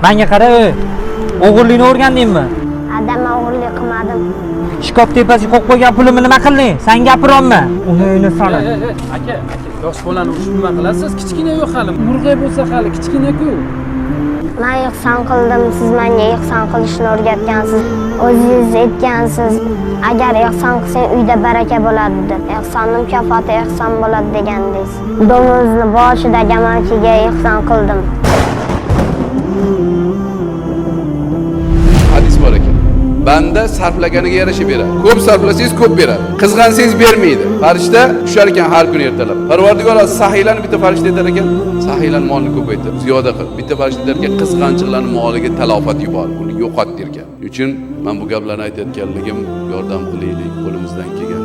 Menga qara, o'g'irlikni o'rgandingmi? Adam o'g'irlik qilmadim. Shkop tepasiga qo'yib qo'ygan pulimni nima qilding? Sen gapirolma. Uni sana. Aka, yosh bolani ushbu nima qilasiz? Kichkina yo'q hali. Murg'ay bo'lsa hali kichkina-ku. Men ehson qildim, siz menga ehson qilishni o'rgatgansiz. O'zingiz aytgansiz, agar ehson qilsang uyda baraka bo'ladi deb. Ehsonning mukofoti ehson bo'ladi degandingiz. Do'mozni boshida jamoatchiga ehson qildim. Hadis bor ekan. Banda sarflaganiga yarasha beradi. Ko'p sarflasangiz ko'p beradi. Qizg'ansangiz bermaydi. Farishta tushar ekan har kuni ertalab. Parvardigor sahiylarni bitta farishta aytar ekan, sahiylarning molini ko'paytir, ziyoda qil. Bitta farishta aytar ekan, qizg'anchiqlarning moliga talofat yubor, uni yo'qot derkan. Shuning uchun men bu gaplarni aytayotganligim, yordam qilaylik, qo'limizdan kelgan